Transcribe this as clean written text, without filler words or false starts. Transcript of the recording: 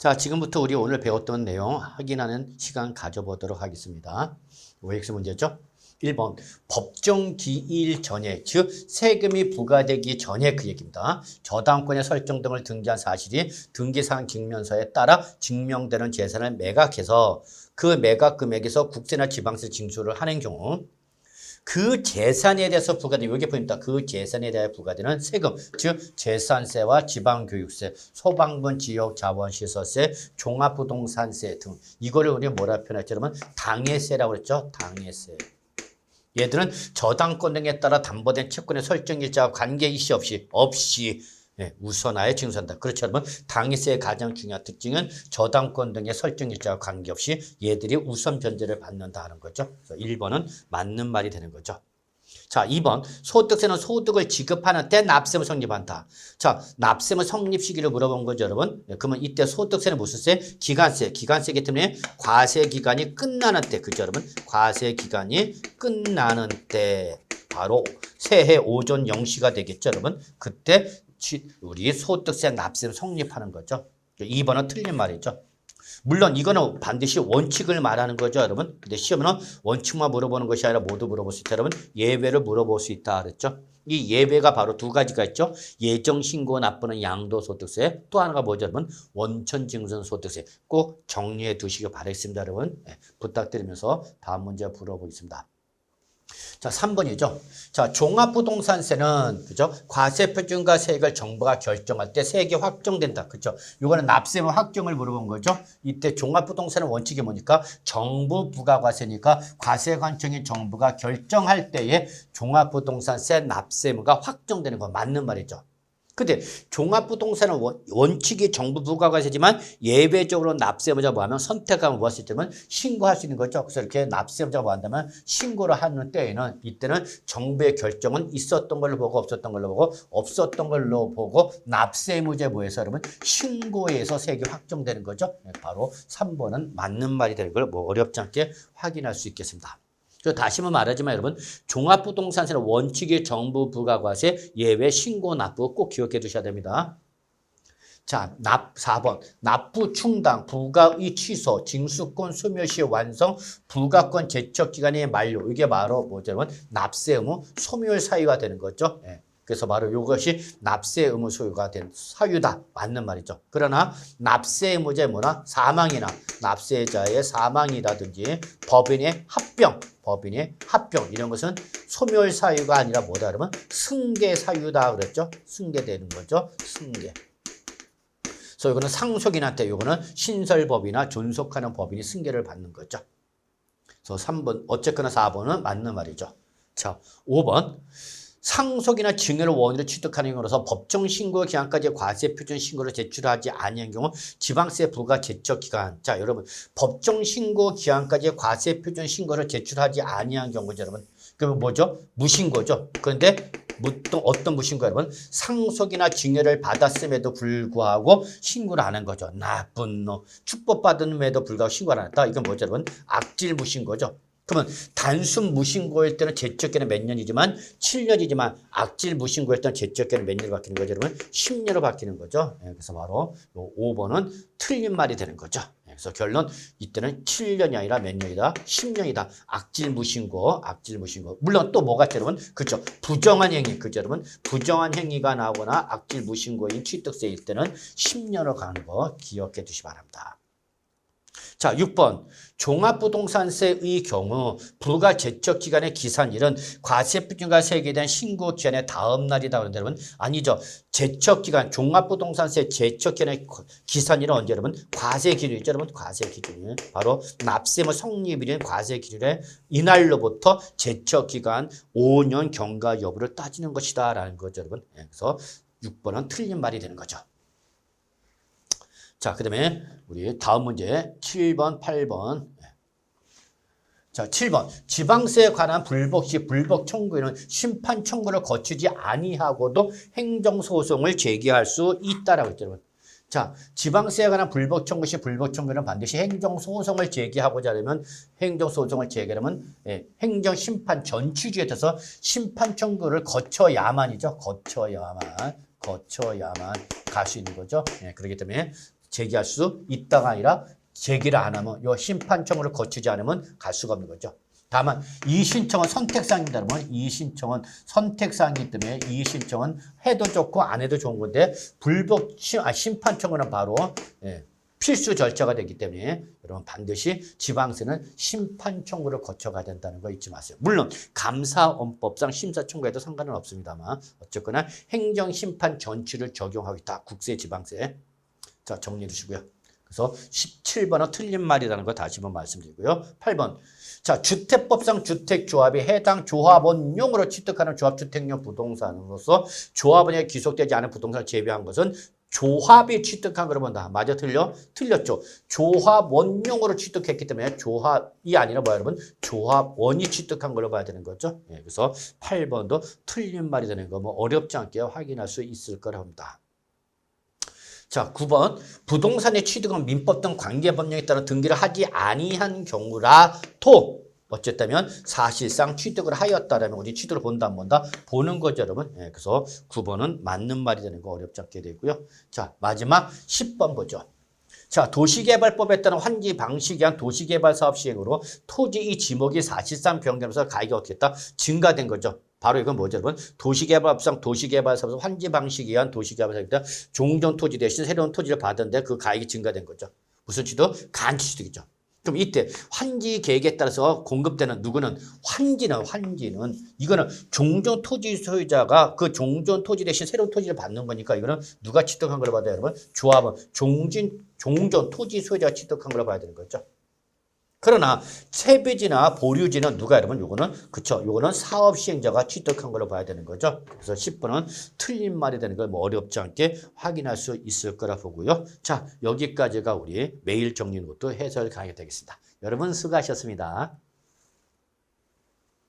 자, 지금부터 우리 오늘 배웠던 내용 확인하는 시간 가져보도록 하겠습니다. OX 문제죠. 1번 법정 기일 전에, 즉 세금이 부과되기 전에 그 얘기입니다. 저당권의 설정 등을 등기한 사실이 등기사항 증명서에 따라 증명되는 재산을 매각해서 그 매각 금액에서 국세나 지방세 징수를 하는 경우 그 재산에 대해서 부과되는, 여기 보입니다. 그 재산에 대해 부과되는 세금, 즉 재산세와 지방교육세, 소방분 지역 자원시설세, 종합부동산세 등, 이거를 우리 뭐라 표현했죠? 여러분 당해세라고 그랬죠? 당해세. 얘들은 저당권 등에 따라 담보된 채권의 설정일자와 관계이시 없이 우선하에 징수한다. 그렇죠, 여러분. 당해세의 가장 중요한 특징은 저당권 등의 설정일자와 관계없이 얘들이 우선 변제를 받는다 하는 거죠. 그래서 1번은 맞는 말이 되는 거죠. 자, 2번 소득세는 소득을 지급하는 때 납세무 성립한다. 자, 납세무 성립 시기를 물어본 거죠, 여러분. 그러면 이때 소득세는 무슨 세? 기간세. 기간세이기 때문에 과세 기간이 끝나는 때, 그죠, 여러분? 과세 기간이 끝나는 때 바로 새해 오전 0시가 되겠죠, 여러분. 그때 우리 소득세 납세를 성립하는 거죠. 2번은 틀린 말이죠. 물론 이거는 반드시 원칙을 말하는 거죠, 여러분. 근데 시험은 원칙만 물어보는 것이 아니라 모두 물어볼 수 있다, 여러분. 예외를 물어볼 수 있다 그랬죠. 이 예외가 바로 두 가지가 있죠. 예정신고 납부는 양도소득세, 또 하나가 뭐죠, 여러분? 원천징수소득세. 꼭 정리해 두시기 바라겠습니다, 여러분. 부탁드리면서 다음 문제 풀어보겠습니다. 자, 3번이죠. 자, 종합부동산세는, 그죠? 과세표준과 세액을 정부가 결정할 때 세액이 확정된다. 그죠? 이거는 납세무 확정을 물어본 거죠. 이때 종합부동산의 원칙이 뭐니까? 정부 부가과세니까 과세관청인 정부가 결정할 때에 종합부동산세 납세무가 확정되는 건 맞는 말이죠. 근데 종합부동산은 원칙이 정부 부가과세지만 예외적으로 납세무자가 뭐하면 선택하면 무엇이 되면 신고할 수 있는 거죠. 그래서 이렇게 납세무자가 뭐 한다면 신고를 하는 때에는 이때는 정부의 결정은 있었던 걸로 보고 없었던 걸로 보고 없었던 걸로 보고 납세무자에 뭐해서 여러분 신고에서 세액이 확정되는 거죠. 바로 3번은 맞는 말이 되는 걸 뭐 어렵지 않게 확인할 수 있겠습니다. 다시 한번 말하지만 여러분 종합부동산세는 원칙이 정부 부가과세 예외 신고 납부 꼭 기억해 두셔야 됩니다. 자, 4번 납부 충당 부가의 취소 징수권 소멸시 완성 부가권 제척기간의 만료 이게 바로 뭐죠 여러분 납세 의무 소멸 사유가 되는 거죠. 그래서 바로 이것이 납세 의무 소유가 된 사유다. 맞는 말이죠. 그러나 납세 의무자의 뭐나 사망이나 납세자의 사망이라든지 법인의 합병 이런 것은 소멸 사유가 아니라 뭐다 그러면 승계 사유다 그랬죠. 승계되는 거죠. 승계. 그래서 이거는 상속인한테 이거는 신설법이나 존속하는 법인이 승계를 받는 거죠. 그래서 3번 어쨌거나 4번은 맞는 말이죠. 자, 5번 상속이나 증여를 원인으로 취득하는 경우로서 법정 신고 기한까지 과세 표준 신고를 제출하지 아니한 경우 지방세 부과 제척 기간. 자, 여러분 법정 신고 기한까지 과세 표준 신고를 제출하지 아니한 경우죠, 여러분. 그러면 뭐죠? 무신고죠. 그런데 어떤 무신고 여러분? 상속이나 증여를 받았음에도 불구하고 신고를 안 한 거죠. 나쁜 놈. 축복받음에도 불구하고 신고를 안 했다. 이건 뭐죠, 여러분? 악질 무신고죠. 그러면 단순 무신고일 때는 제척기는 몇 년이지만 7년이지만 악질 무신고일 때는 제척기는 몇 년으로 바뀌는 거죠, 여러분? 10년으로 바뀌는 거죠. 그래서 바로 5번은 틀린 말이 되는 거죠. 그래서 결론 이때는 7년이 아니라 몇 년이다? 10년이다. 악질 무신고. 물론 또 뭐가 있죠, 여러분? 그렇죠. 부정한 행위, 그죠, 여러분? 부정한 행위가 나오거나 악질 무신고인 취득세일 때는 10년으로 가는 거 기억해 두시기 바랍니다. 자, 6번 종합부동산세의 경우 부가 제척기간의 기산일은 과세표준과 세액에 대한 신고 기한의 다음 날이다 그런데 여러분 아니죠. 제척기간 종합부동산세 제척기간의 기산일은 언제 여러분? 과세기준이죠, 여러분. 과세기준이 바로 납세무 성립일인 과세기준의 이날로부터 제척기간 5년 경과 여부를 따지는 것이다 라는 거죠, 여러분. 그래서 6번은 틀린 말이 되는 거죠. 자, 그 다음에 우리 다음 문제 7번, 8번. 자, 7번. 지방세에 관한 불복 시 불복 청구에는 심판 청구를 거치지 아니하고도 행정소송을 제기할 수 있다라고 했죠, 여러분. 자, 지방세에 관한 불복 청구 시 불복 청구는 반드시 행정소송을 제기하고자 하면 행정심판 전취주에 따라서 심판 청구를 거쳐야만이죠. 거쳐야만 갈 수 있는 거죠. 그렇기 때문에 제기할 수 있다가 아니라 제기를 안 하면 요 심판청으로 거치지 않으면 갈 수가 없는 거죠. 다만 이 신청은 선택사항이다 그러면 이 신청은 선택사항이기 때문에 이 신청은 해도 좋고 안 해도 좋은 건데 심판청은 바로 필수 절차가 되기 때문에 여러분 반드시 지방세는 심판청구를 거쳐가야 된다는 거 잊지 마세요. 물론 감사원법상 심사청구에도 상관은 없습니다만 어쨌거나 행정심판 전치를 적용하겠다. 국세, 지방세. 자, 정리해 주시고요. 그래서 17번은 틀린 말이라는 거 다시 한번 말씀드리고요. 8번. 자, 주택법상 주택조합이 해당 조합원용으로 취득하는 조합주택용 부동산으로서 조합원에 귀속되지 않은 부동산을 제외한 것은 조합이 취득한 거로 본다. 맞아, 틀려? 틀렸죠. 조합원용으로 취득했기 때문에 조합이 아니라 뭐야, 여러분? 조합원이 취득한 걸로 봐야 되는 거죠. 예, 그래서 8번도 틀린 말이 되는 거 뭐 어렵지 않게 확인할 수 있을 거라 합니다. 자, 9번. 부동산의 취득은 민법 등 관계법령에 따라 등기를 하지 아니한 경우라도 어쨌다면 사실상 취득을 하였다라면 우리 취득을 본다 안 본다? 보는 거죠, 여러분. 예, 그래서 9번은 맞는 말이 되는 거 어렵지 않게 되고요. 자, 마지막 10번 보죠. 자, 도시개발법에 따른 환지 방식에 의한 도시개발 사업 시행으로 토지의 지목이 사실상 변경해서 가격이 어떻게 했다? 증가된 거죠. 바로 이건 뭐죠, 여러분? 도시개발법상 도시개발사업에서 환지 방식에 의한 도시개발사업에 따라 종전 토지 대신 새로운 토지를 받았는데 그 가격이 증가된 거죠. 무슨 취득? 간치 취득이죠. 그럼 이때 환지 계획에 따라서 공급되는 누구는 환지는 이거는 종전 토지 소유자가 그 종전 토지 대신 새로운 토지를 받는 거니까 이거는 누가 취득한 걸로 봐야 돼요, 여러분? 조합은 종전 토지 소유자가 취득한 걸로 봐야 되는 거죠. 그러나 채비지나 보류지는 누가 여러분? 요거는 그쵸? 요거는 사업 시행자가 취득한 걸로 봐야 되는 거죠. 그래서 10번은 틀린 말이 되는 걸 뭐 어렵지 않게 확인할 수 있을 거라 보고요. 자, 여기까지가 우리 매일 정리 노트 해설 강의 되겠습니다. 여러분 수고하셨습니다.